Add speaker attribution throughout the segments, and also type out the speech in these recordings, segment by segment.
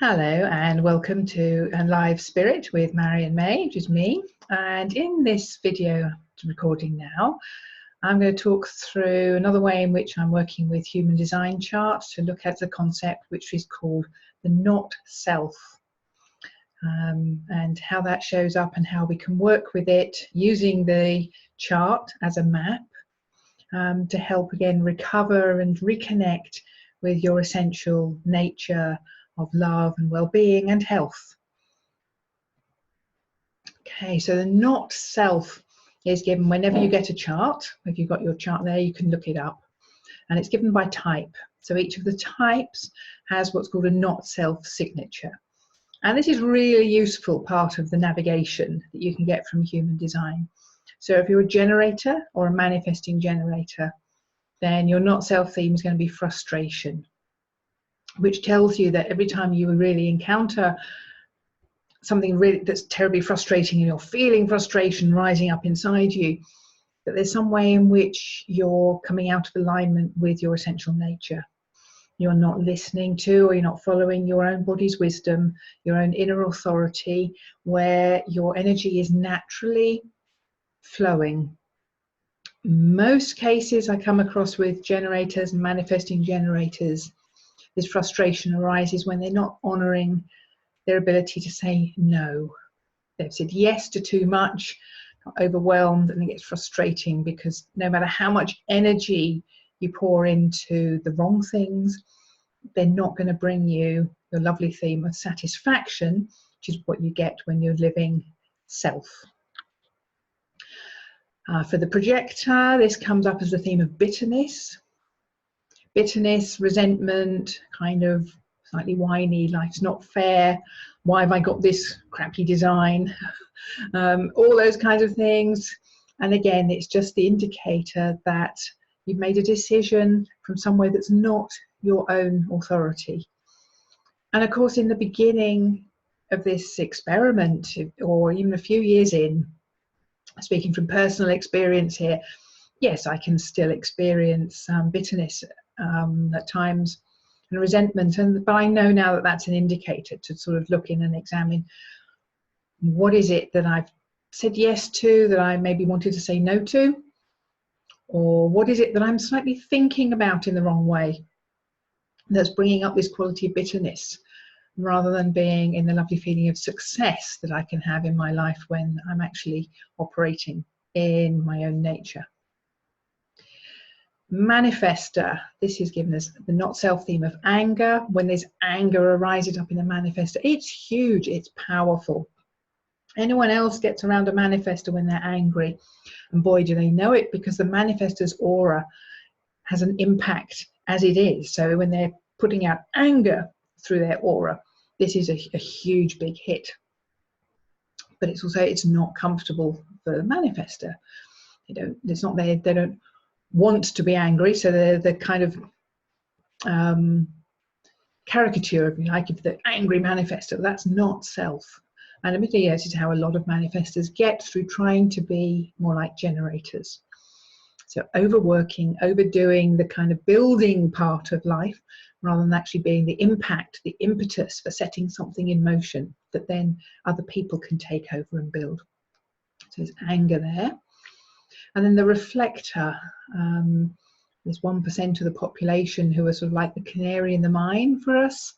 Speaker 1: Hello and welcome to Live Spirit with Marion May, which is me. And in this video recording now, I'm going to talk through another way in which I'm working with human design charts to look at the concept which is called the not self, and how that shows up and how we can work with it using the chart as a map to help again recover and reconnect with your essential nature of love and well-being and health. Okay, so the not self is given whenever you get a chart. If you've got your chart there, you can look it up. And it's given by type. So each of the types has what's called a not self signature. And this is really useful part of the navigation that you can get from human design. So if you're a generator or a manifesting generator, then your not self theme is going to be frustration, which tells you that every time you really encounter something really that's terribly frustrating and you're feeling frustration rising up inside you, that there's some way in which you're coming out of alignment with your essential nature. You're not listening to, or you're not following your own body's wisdom, your own inner authority, where your energy is naturally flowing. Most cases I come across with generators and manifesting generators, this frustration arises when they're not honouring their ability to say no. They've said yes to too much, got overwhelmed, and it gets frustrating because no matter how much energy you pour into the wrong things, they're not going to bring you your lovely theme of satisfaction, which is what you get when you're living self. For the projector, this comes up as the theme of bitterness. Bitterness, resentment, kind of slightly whiny, life's not fair, why have I got this crappy design, all those kinds of things. And again, it's just the indicator that you've made a decision from somewhere that's not your own authority. And of course, in the beginning of this experiment, or even a few years in, speaking from personal experience here, yes, I can still experience bitterness at times and resentment, but I know now that that's an indicator to sort of look in and examine what is it that I've said yes to that I maybe wanted to say no to, or what is it that I'm slightly thinking about in the wrong way that's bringing up this quality of bitterness, rather than being in the lovely feeling of success that I can have in my life when I'm actually operating in my own nature. Manifester, this is given as the not self theme of anger. When there's anger arises up in a manifester, it's huge, it's powerful. Anyone else gets around a manifester when they're angry, and boy do they know it, because the manifester's aura has an impact as it is. So when they're putting out anger through their aura, this is a huge big hit. But it's also, it's not comfortable for the manifester. It's not they don't want to be angry, so they're kind of caricature, if you like, of the angry manifester. That's not self. And admittedly, yes, is how a lot of manifestors get through trying to be more like generators. So overworking, overdoing the kind of building part of life, rather than actually being the impact, the impetus for setting something in motion that then other people can take over and build. So there's anger there. And then the reflector, there's 1% of the population who are sort of like the canary in the mine for us,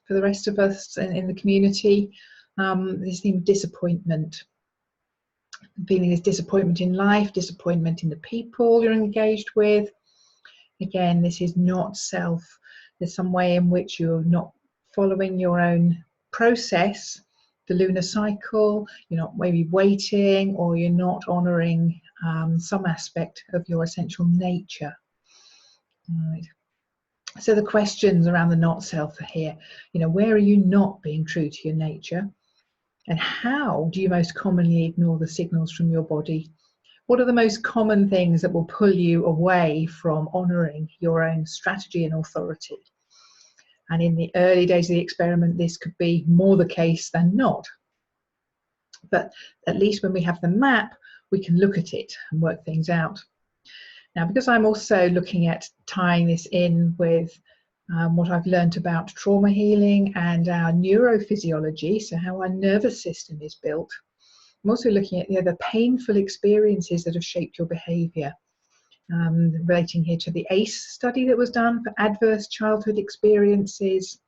Speaker 1: for the rest of us in the community. This theme of disappointment. Feeling this disappointment in life, disappointment in the people you're engaged with. Again, this is not self. There's some way in which you're not following your own process, the lunar cycle, you're not maybe waiting, or you're not honouring some aspect of your essential nature. Right. So the questions around the not self are here. Where are you not being true to your nature? And how do you most commonly ignore the signals from your body? What are the most common things that will pull you away from honouring your own strategy and authority? And in the early days of the experiment, this could be more the case than not. But at least when we have the map, we can look at it and work things out. Now, because I'm also looking at tying this in with what I've learned about trauma healing and our neurophysiology, so how our nervous system is built. I'm also looking at the painful experiences that have shaped your behaviour, relating here to the ACE study that was done for adverse childhood experiences,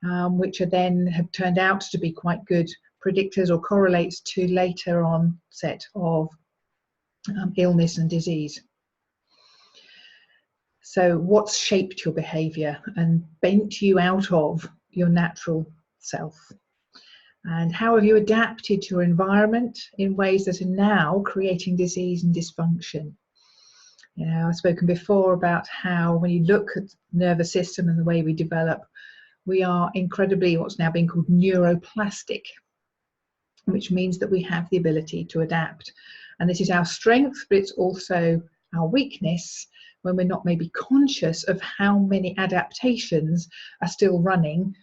Speaker 1: which are then have turned out to be quite good predictors or correlates to later onset of illness and disease. So what's shaped your behaviour and bent you out of your natural self? And how have you adapted to your environment in ways that are now creating disease and dysfunction? You know, I've spoken before about how when you look at the nervous system and the way we develop, we are incredibly what's now being called neuroplastic, which means that we have the ability to adapt. And this is our strength, but it's also our weakness when we're not maybe conscious of how many adaptations are still running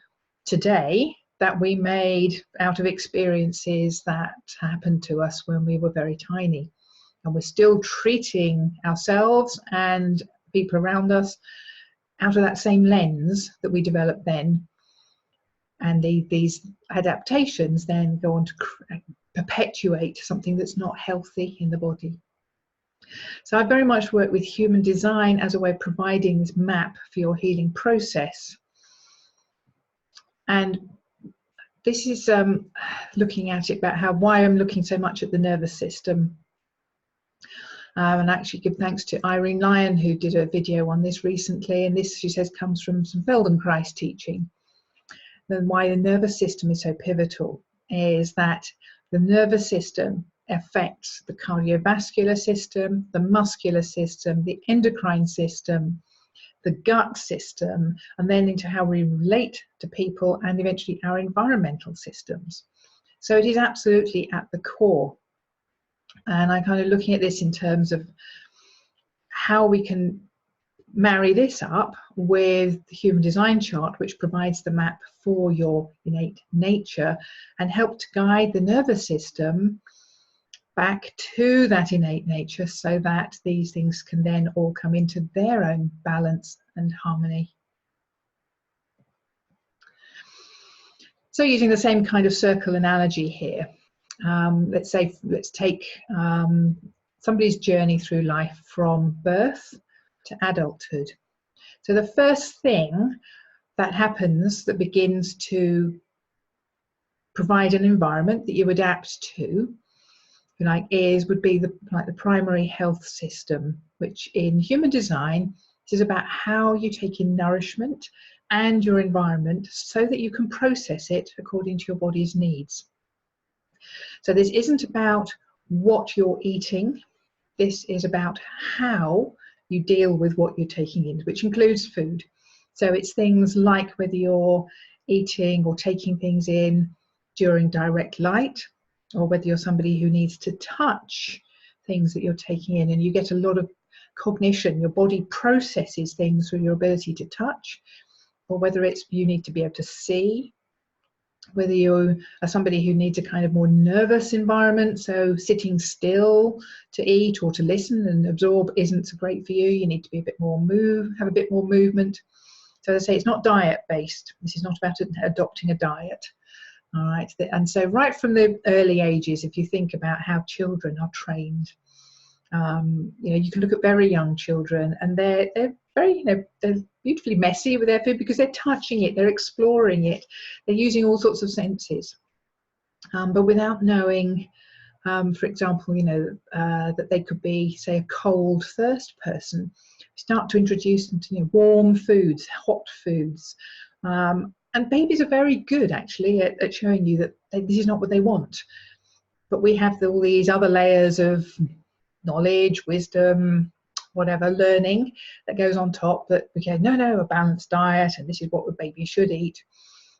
Speaker 1: today that we made out of experiences that happened to us when we were very tiny. And we're still treating ourselves and people around us out of that same lens that we developed then. And these adaptations then go on to perpetuate something that's not healthy in the body. So I very much work with human design as a way of providing this map for your healing process. And this is looking at it about why I'm looking so much at the nervous system. And actually give thanks to Irene Lyon, who did a video on this recently. And this, she says, comes from some Feldenkrais teaching. And why the nervous system is so pivotal is that the nervous system affects the cardiovascular system, the muscular system, the endocrine system, the gut system, and then into how we relate to people and eventually our environmental systems. So it is absolutely at the core. And I'm kind of looking at this in terms of how we can marry this up with the human design chart, which provides the map for your innate nature and help to guide the nervous system back to that innate nature so that these things can then all come into their own balance and harmony. So using the same kind of circle analogy here, let's take somebody's journey through life from birth to adulthood. So the first thing that happens that begins to provide an environment that you adapt to, would be the primary health system, which in human design is about how you take in nourishment and your environment so that you can process it according to your body's needs. So this isn't about what you're eating, this is about how you deal with what you're taking in, which includes food. So it's things like whether you're eating or taking things in during direct light, or whether you're somebody who needs to touch things that you're taking in, and you get a lot of cognition, your body processes things through your ability to touch, or whether it's you need to be able to see, whether you are somebody who needs a kind of more nervous environment, so sitting still to eat or to listen and absorb isn't so great for you, you need to be a bit more have a bit more movement. So as I say, it's not diet based, this is not about adopting a diet. All right, and so right from the early ages, if you think about how children are trained, you can look at very young children, and they're very, they're beautifully messy with their food because they're touching it, they're exploring it, they're using all sorts of senses, but without knowing, for example, that they could be, say, a cold thirst person. Start to introduce them to warm foods, hot foods. And babies are very good, actually, at showing you that this is not what they want. But we have all these other layers of knowledge, wisdom, whatever, learning that goes on top that, okay, no, a balanced diet, and this is what a baby should eat.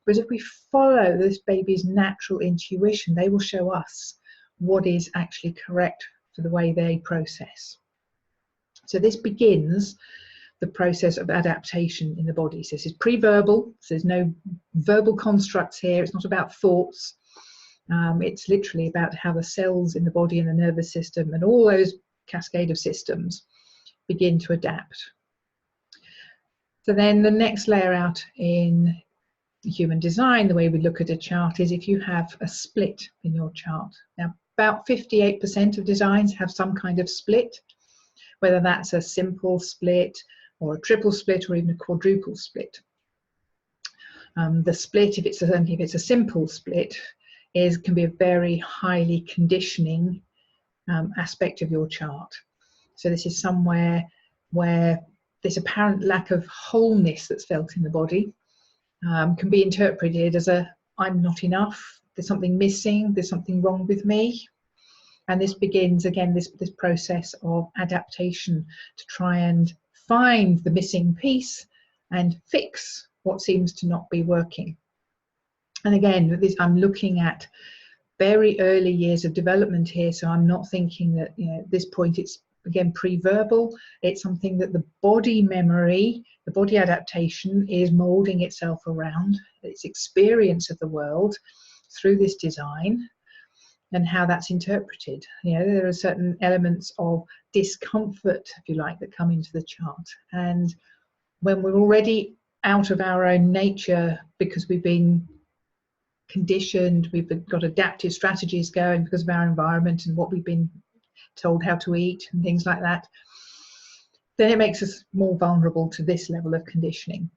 Speaker 1: But if we follow this baby's natural intuition, they will show us what is actually correct for the way they process. So this begins the process of adaptation in the body. So this is pre-verbal, so there's no verbal constructs here, it's not about thoughts, it's literally about how the cells in the body and the nervous system and all those cascade of systems begin to adapt. So then the next layer out in human design, the way we look at a chart, is if you have a split in your chart. Now, about 58% of designs have some kind of split, whether that's a simple split or a triple split or even a quadruple split. The split, if it's a simple split, can be a very highly conditioning aspect of your chart. So this is somewhere where this apparent lack of wholeness that's felt in the body can be interpreted as I'm not enough, there's something missing, there's something wrong with me. And this begins again this process of adaptation to try and find the missing piece and fix what seems to not be working. And again, I'm looking at very early years of development here, so I'm not thinking that, at this point it's again pre-verbal. It's something that the body memory, the body adaptation is molding itself around, its experience of the world through this design and how that's interpreted. There are certain elements of discomfort, if you like, that come into the chart. And when we're already out of our own nature because we've been conditioned, we've got adaptive strategies going because of our environment and what we've been told how to eat and things like that, then it makes us more vulnerable to this level of conditioning.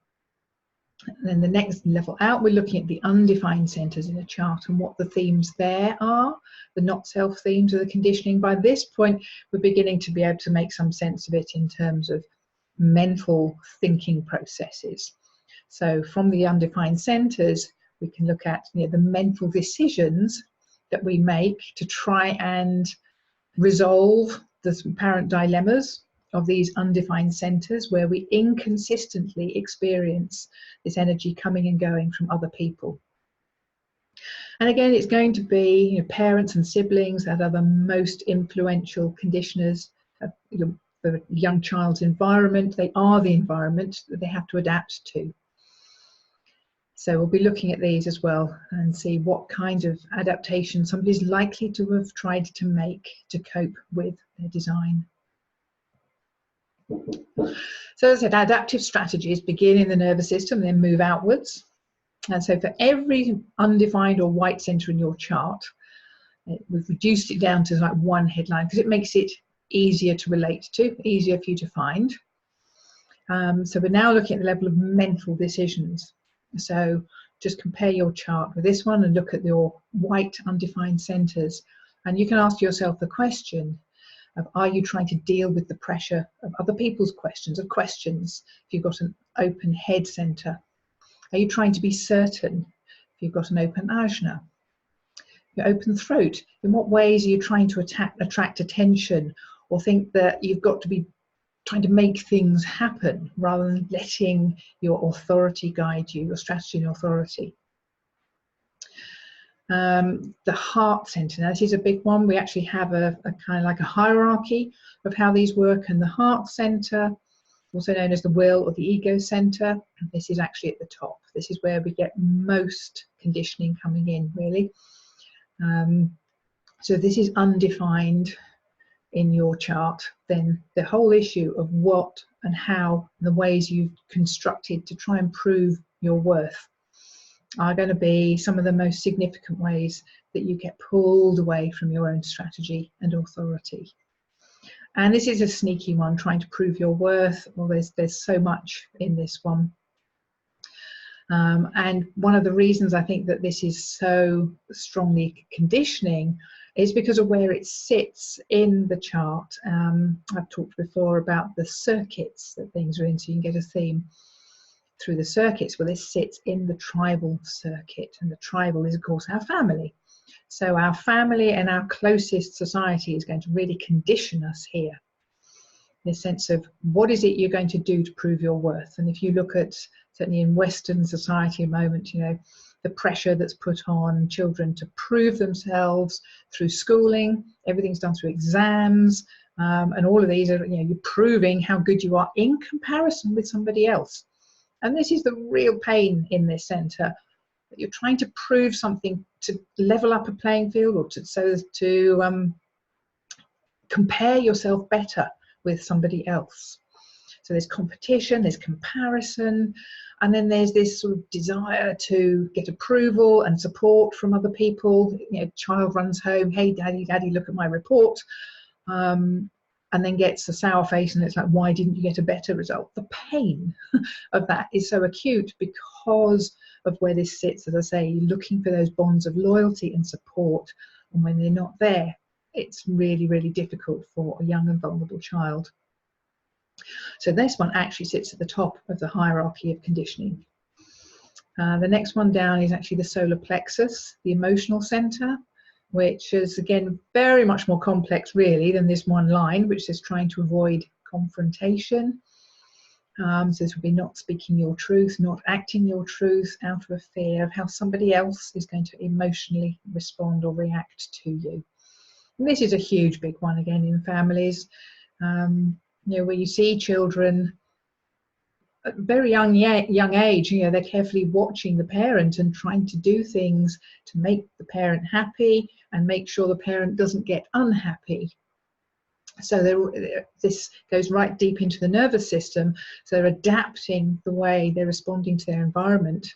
Speaker 1: And then the next level out, we're looking at the undefined centers in a chart and what the themes there are, the not self themes of the conditioning. By this point, we're beginning to be able to make some sense of it in terms of mental thinking processes. So from the undefined centers, we can look at the mental decisions that we make to try and resolve the apparent dilemmas of these undefined centers where we inconsistently experience this energy coming and going from other people. And again, it's going to be parents and siblings that are the most influential conditioners of the young child's environment. They are the environment that they have to adapt to. So we'll be looking at these as well and see what kind of adaptation somebody's likely to have tried to make to cope with their design. So as I said, adaptive strategies begin in the nervous system, then move outwards. And so for every undefined or white center in your chart, we've reduced it down to like one headline because it makes it easier to relate to, easier for you to find. So we're now looking at the level of mental decisions. So just compare your chart with this one and look at your white undefined centers. And you can ask yourself the question of, are you trying to deal with the pressure of other people's questions, if you've got an open head center? Are you trying to be certain if you've got an open ajna? Your open throat, in what ways are you trying to attract attention or think that you've got to be trying to make things happen rather than letting your authority guide you, your strategy and authority? The heart center, now this is a big one. We actually have a kind of like a hierarchy of how these work, and the heart center, also known as the will or the ego center, this is actually at the top. This is where we get most conditioning coming in, really. So this is undefined in your chart. Then the whole issue of what and how, the ways you've constructed to try and prove your worth are going to be some of the most significant ways that you get pulled away from your own strategy and authority. And this is a sneaky one, trying to prove your worth. Well, there's so much in this one. And one of the reasons I think that this is so strongly conditioning is because of where it sits in the chart. I've talked before about the circuits that things are in, so you can get a theme through the circuits. Well, this sits in the tribal circuit, and the tribal is, of course, our family. So our family and our closest society is going to really condition us here. In a sense of what is it you're going to do to prove your worth. And if you look at, certainly in Western society at the moment, the pressure that's put on children to prove themselves through schooling, everything's done through exams, and all of these are, you're proving how good you are in comparison with somebody else. And this is the real pain in this center, that you're trying to prove something to level up a playing field, or to compare yourself better with somebody else. So there's competition, there's comparison, and then there's this sort of desire to get approval and support from other people. You know, child runs home, hey daddy, look at my report, and then gets a sour face, and it's like, why didn't you get a better result? The pain of that is so acute because of where this sits, as I say, looking for those bonds of loyalty and support, and when they're not there, it's really, really difficult for a young and vulnerable child. So this one actually sits at the top of the hierarchy of conditioning. The next one down is actually the solar plexus, the emotional center, which is again very much more complex really than this one line, which is trying to avoid confrontation. So this would be not speaking your truth, not acting your truth out of a fear of how somebody else is going to emotionally respond or react to you. And this is a huge big one again in families. You know, where you see children at a very young age, you know, they're carefully watching the parent and trying to do things to make the parent happy and make sure the parent doesn't get unhappy. So this goes right deep into the nervous system. So they're adapting the way they're responding to their environment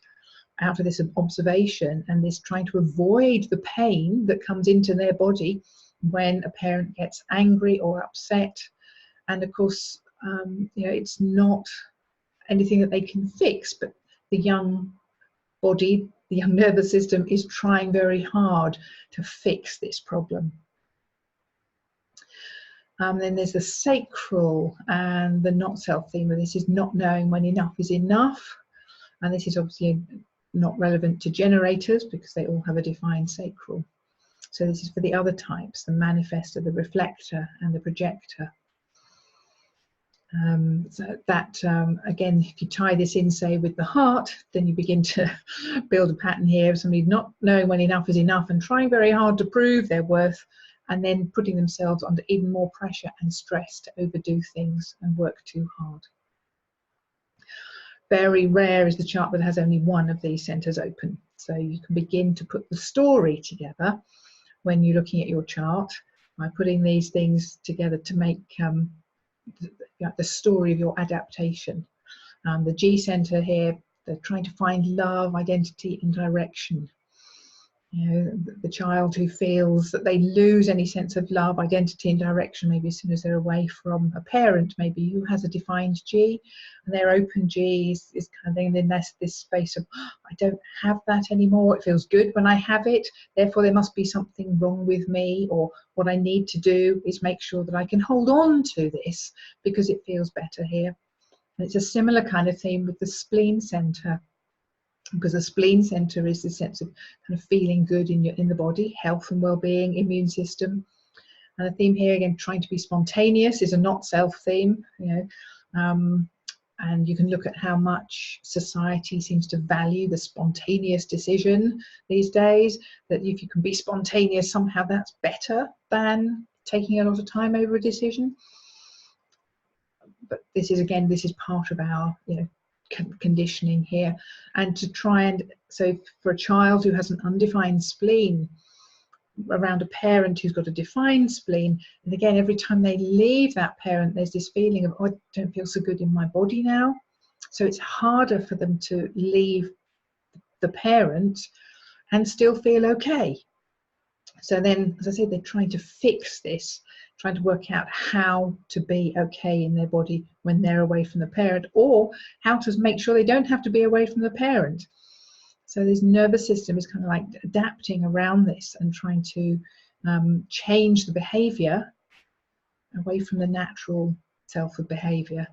Speaker 1: out of this observation and this trying to avoid the pain that comes into their body when a parent gets angry or upset. And of course, you know, it's not anything that they can fix, but the young body, the young nervous system is trying very hard to fix this problem. Then there's the sacral and the not self theme, and this is not knowing when enough is enough. And this is obviously not relevant to generators because they all have a defined sacral. So this is for the other types, the manifestor, the reflector, and the projector. So that, again, if you tie this in, say, with the heart, then you begin to build a pattern here of somebody not knowing when enough is enough and trying very hard to prove their worth, and then putting themselves under even more pressure and stress to overdo things and work too hard. Very rare is the chart that has only one of these centers open. So you can begin to put the story together when you're looking at your chart by putting these things together to make the story of your adaptation. The G center here, they're trying to find love, identity, and direction. You know, the child who feels that they lose any sense of love, identity, and direction, maybe as soon as they're away from a parent, maybe who has a defined G, and their open G is kind of thing, and then there's this space of, oh, I don't have that anymore, it feels good when I have it, therefore there must be something wrong with me, or what I need to do is make sure that I can hold on to this because it feels better here. And it's a similar kind of theme with the spleen center, because the spleen center is the sense of kind of feeling good in the body, health and well-being, immune system. And the theme here again, trying to be spontaneous, is a not self theme, you know, and you can look at how much society seems to value the spontaneous decision these days, that if you can be spontaneous, somehow that's better than taking a lot of time over a decision. But this is, again, this is part of our, you know, conditioning here. And to try and, so for a child who has an undefined spleen around a parent who's got a defined spleen, and again, every time they leave that parent, there's this feeling of, oh, I don't feel so good in my body now. So it's harder for them to leave the parent and still feel okay. So then, as I said, they're trying to fix this, trying to work out how to be okay in their body when they're away from the parent, or how to make sure they don't have to be away from the parent. So this nervous system is kind of like adapting around this and trying to change the behavior away from the natural self of behavior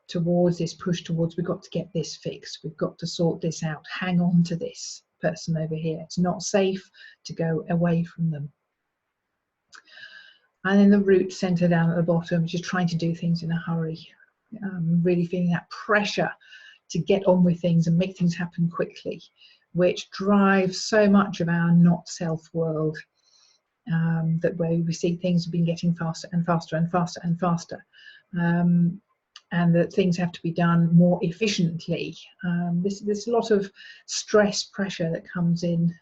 Speaker 1: towards this push towards, we've got to get this fixed, we've got to sort this out, hang on to this person over here. It's not safe to go away from them. And then the root center down at the bottom, which is trying to do things in a hurry, really feeling that pressure to get on with things and make things happen quickly, which drives so much of our not self world, that way we see things have been getting faster and faster and faster and faster, and that things have to be done more efficiently. There's a lot of stress pressure that comes in,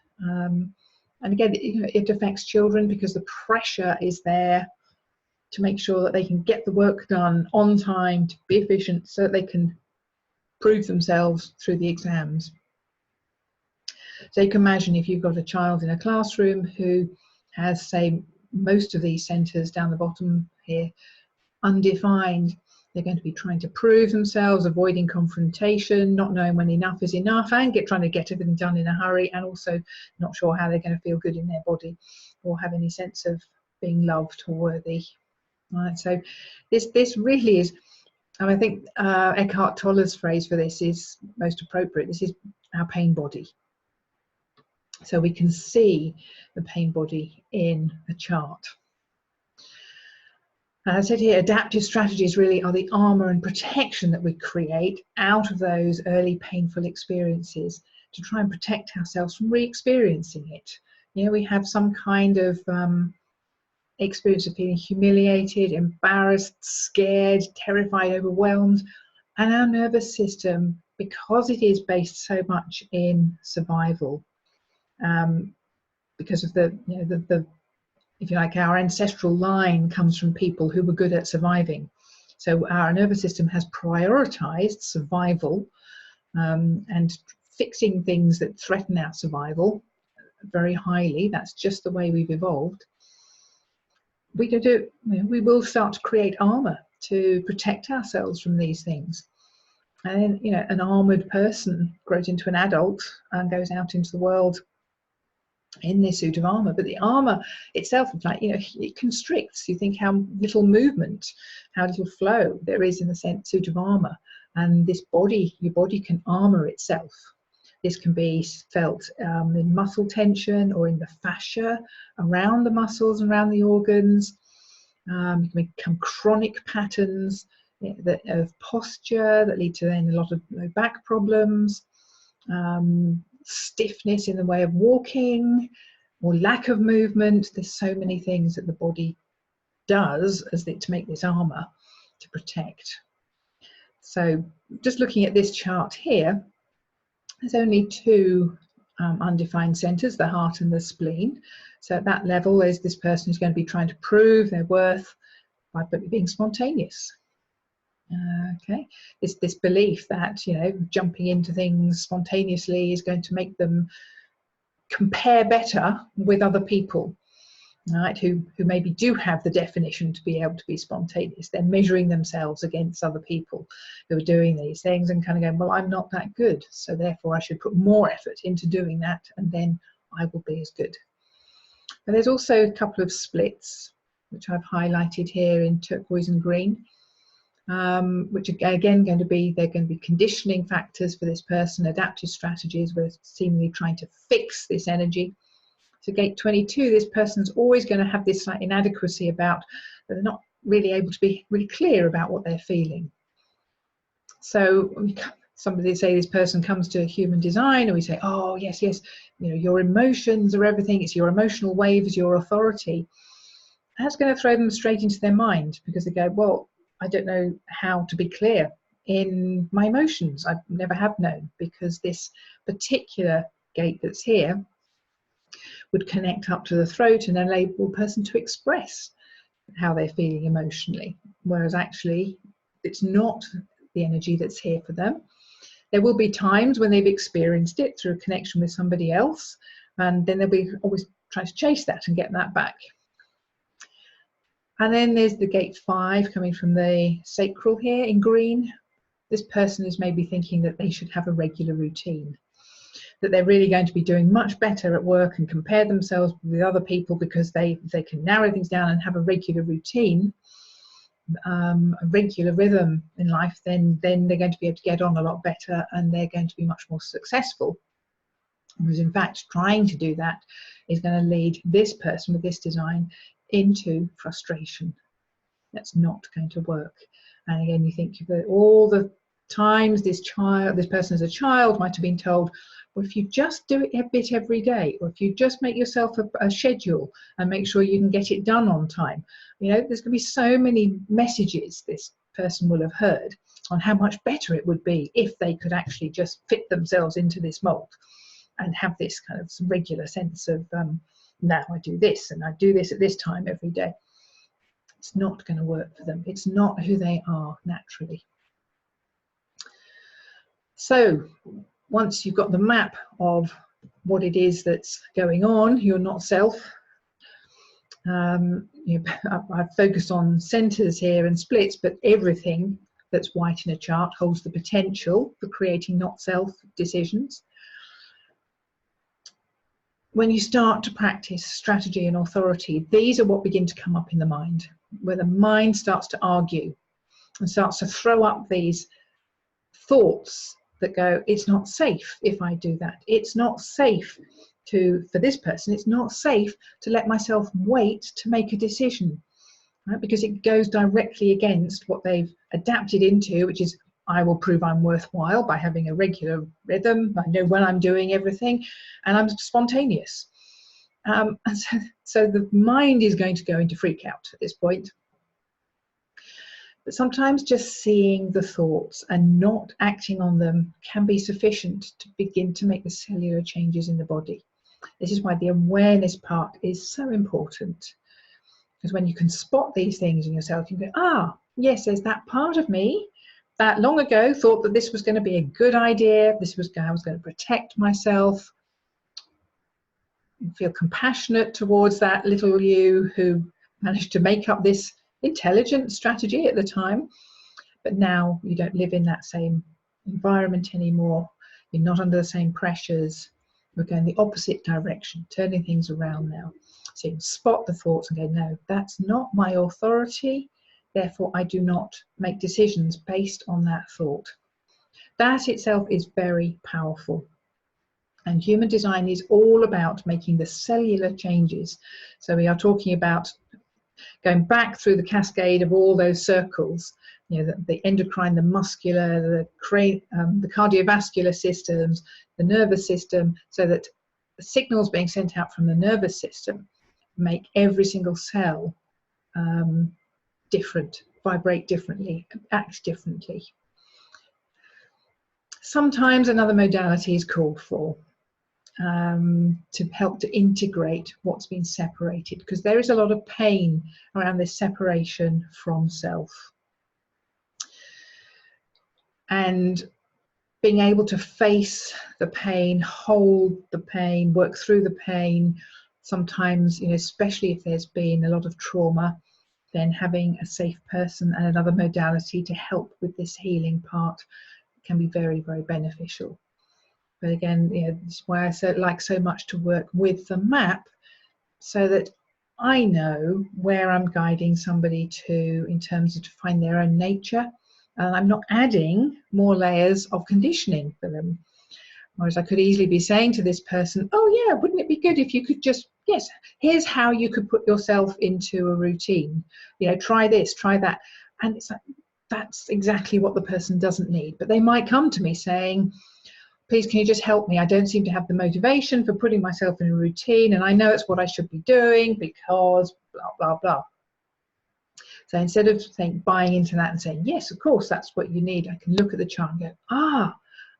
Speaker 1: and again, you know, it affects children because the pressure is there to make sure that they can get the work done on time, to be efficient, so that they can prove themselves through the exams. So you can imagine if you've got a child in a classroom who has, say, most of these centres down the bottom here, undefined, they're going to be trying to prove themselves, avoiding confrontation, not knowing when enough is enough, and trying to get everything done in a hurry, and also not sure how they're going to feel good in their body or have any sense of being loved or worthy. Right, so this really is, and I think Eckhart Tolle's phrase for this is most appropriate. This is our pain body. So we can see the pain body in a chart. And I said here, adaptive strategies really are the armour and protection that we create out of those early painful experiences to try and protect ourselves from re-experiencing it. You know, we have some kind of experience of feeling humiliated, embarrassed, scared, terrified, overwhelmed, and our nervous system, because it is based so much in survival, because of the, you know, the if you like, our ancestral line comes from people who were good at surviving. So our nervous system has prioritized survival and fixing things that threaten our survival very highly. That's just the way we've evolved. We can do, you know, we will start to create armor to protect ourselves from these things. And then, you know, an armored person grows into an adult and goes out into the world in this suit of armor, but the armor itself, like, you know, it constricts. You think how little movement, how little flow there is in the suit of armor, and this body, your body can armor itself. This can be felt in muscle tension or in the fascia around the muscles and around the organs. It can become chronic patterns of posture that lead to then a lot of low back problems. Stiffness in the way of walking or lack of movement. There's so many things that the body does to make this armor to protect. So just looking at this chart here, there's only two undefined centers, the heart and the spleen. So at that level, there's this person who's going to be trying to prove their worth by being spontaneous. Okay, it's this belief that, you know, jumping into things spontaneously is going to make them compare better with other people, right, who maybe do have the definition to be able to be spontaneous. They're measuring themselves against other people who are doing these things and kind of going, well, I'm not that good, so therefore I should put more effort into doing that, and then I will be as good. But there's also a couple of splits, which I've highlighted here in turquoise and green. Which are again going to be, they're going to be conditioning factors for this person, adaptive strategies. We're seemingly trying to fix this energy. So gate 22, this person's always going to have this like inadequacy about that they're not really able to be really clear about what they're feeling. So somebody say this person comes to human design, and we say, oh yes, yes, you know, your emotions are everything. It's your emotional waves, your authority. That's going to throw them straight into their mind, because they go, well, I don't know how to be clear in my emotions. I never have known, because this particular gate that's here would connect up to the throat and enable a person to express how they're feeling emotionally, whereas actually it's not the energy that's here for them. There will be times when they've experienced it through a connection with somebody else, and then they'll be always trying to chase that and get that back. And then there's the gate 5 coming from the sacral here in green. This person is maybe thinking that they should have a regular routine, that they're really going to be doing much better at work and compare themselves with other people because they can narrow things down and have a regular routine, a regular rhythm in life, then they're going to be able to get on a lot better, and they're going to be much more successful. Because in fact, trying to do that is going to lead this person with this design into frustration. That's not going to work. And again, you think of all the times this person as a child might have been told, well, if you just do it a bit every day, or if you just make yourself a schedule and make sure you can get it done on time, you know, there's going to be so many messages this person will have heard on how much better it would be if they could actually just fit themselves into this mold and have this kind of regular sense of now I do this and I do this at this time every day. It's not going to work for them. It's not who they are naturally. So once you've got the map of what it is that's going on, you're not self. I've focused on centers here and splits, but everything that's white in a chart holds the potential for creating not self decisions. When you start to practice strategy and authority, these are what begin to come up in the mind, where the mind starts to argue and starts to throw up these thoughts that go, it's not safe if I do that. It's not safe for this person, it's not safe to let myself wait to make a decision, right? Because it goes directly against what they've adapted into, which is, I will prove I'm worthwhile by having a regular rhythm. I know when I'm doing everything, and I'm spontaneous. And so the mind is going to go into freak out at this point. But sometimes just seeing the thoughts and not acting on them can be sufficient to begin to make the cellular changes in the body. This is why the awareness part is so important. Because when you can spot these things in yourself, you go, ah, yes, there's that part of me that long ago thought that this was going to be a good idea. I was going to protect myself. You feel compassionate towards that little you who managed to make up this intelligent strategy at the time. But now you don't live in that same environment anymore. You're not under the same pressures. We're going the opposite direction, turning things around now. So you can spot the thoughts and go, no, that's not my authority. Therefore, I do not make decisions based on that thought. That itself is very powerful. And human design is all about making the cellular changes. So we are talking about going back through the cascade of all those circles, you know, the endocrine, the muscular, the cardiovascular systems, the nervous system, so that the signals being sent out from the nervous system make every single cell different, vibrate differently, act differently. Sometimes another modality is called for to help to integrate what's been separated, because there is a lot of pain around this separation from self. And being able to face the pain, hold the pain, work through the pain, sometimes, you know, especially if there's been a lot of trauma, then having a safe person and another modality to help with this healing part can be very, very beneficial. But again, you know, this is why I like so much to work with the map, so that I know where I'm guiding somebody to in terms of to find their own nature. And I'm not adding more layers of conditioning for them. Whereas I could easily be saying to this person, oh yeah, wouldn't it be good if you could just, yes, here's how you could put yourself into a routine. You know, try this, try that. And it's like, that's exactly what the person doesn't need. But they might come to me saying, please, can you just help me? I don't seem to have the motivation for putting myself in a routine, and I know it's what I should be doing because blah, blah, blah. So instead of buying into that and saying, yes, of course, that's what you need, I can look at the chart and go, ah,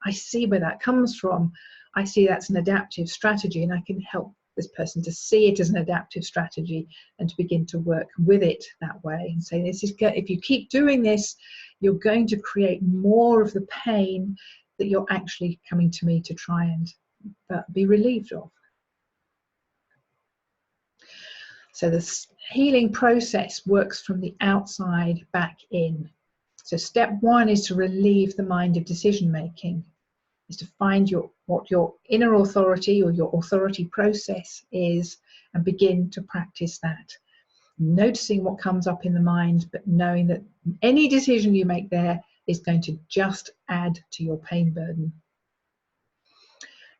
Speaker 1: I see where that comes from. I see that's an adaptive strategy, and I can help this person to see it as an adaptive strategy and to begin to work with it that way and say, this is, if you keep doing this, you're going to create more of the pain that you're actually coming to me to try and be relieved of. So this healing process works from the outside back in. So step one is to relieve the mind of decision making, is to find what your inner authority or your authority process is and begin to practice that. Noticing what comes up in the mind, but knowing that any decision you make there is going to just add to your pain burden.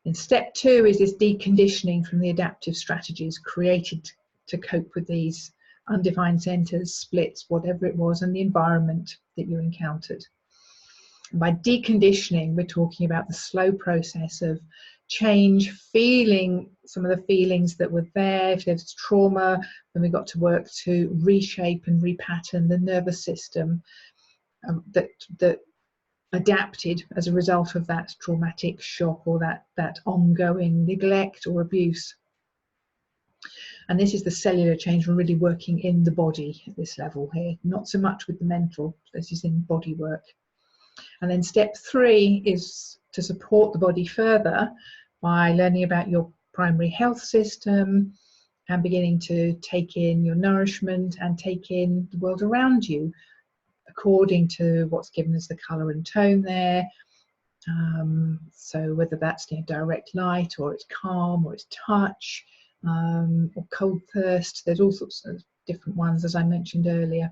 Speaker 1: And step two is this deconditioning from the adaptive strategies created to cope with these undefined centers, splits, whatever it was, and the environment that you encountered. And by deconditioning, we're talking about the slow process of change, feeling some of the feelings that were there. If there's trauma, then we got to work to reshape and repattern the nervous system that adapted as a result of that traumatic shock or that ongoing neglect or abuse. And this is the cellular change. We're really working in the body at this level here, not so much with the mental. This is in body work. And then step 3 is to support the body further by learning about your primary health system and beginning to take in your nourishment and take in the world around you according to what's given as the colour and tone there. So whether that's direct light, or it's calm, or it's touch, or cold thirst, there's all sorts of different ones, as I mentioned earlier.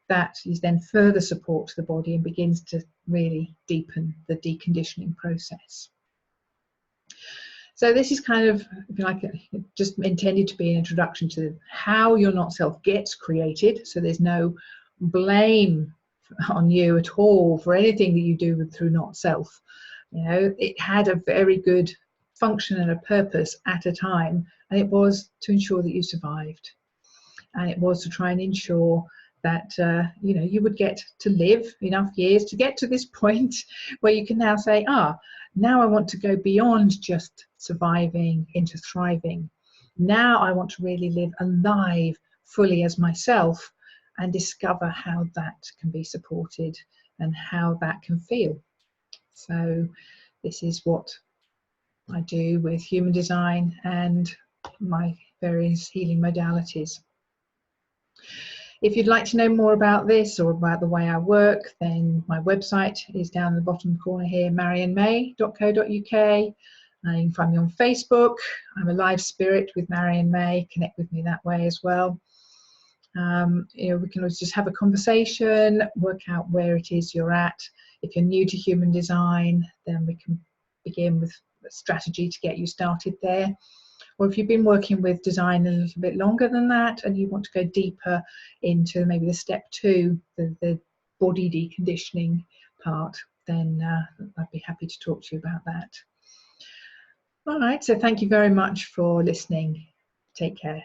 Speaker 1: That is then further support to the body and begins to really deepen the deconditioning process. So this is kind of, if you like, just intended to be an introduction to how your not self gets created. So there's no blame on you at all for anything that you do through not self. It had a very good function and a purpose at a time, and it was to ensure that you survived, and it was to try and ensure that you would get to live enough years to get to this point where you can now say, now I want to go beyond just surviving into thriving. Now I want to really live alive fully as myself and discover how that can be supported and how that can feel. So this is what I do with human design and my various healing modalities. If you'd like to know more about this or about the way I work, then my website is down in the bottom corner here, marianmay.co.uk. You can find me on Facebook. I'm a live spirit with Marian May. Connect with me that way as well. We can always just have a conversation, work out where it is you're at. If you're new to human design, then we can begin with a strategy to get you started there. Or if you've been working with design a little bit longer than that and you want to go deeper into maybe the step 2, the body deconditioning part, then I'd be happy to talk to you about that. All right, so thank you very much for listening. Take care.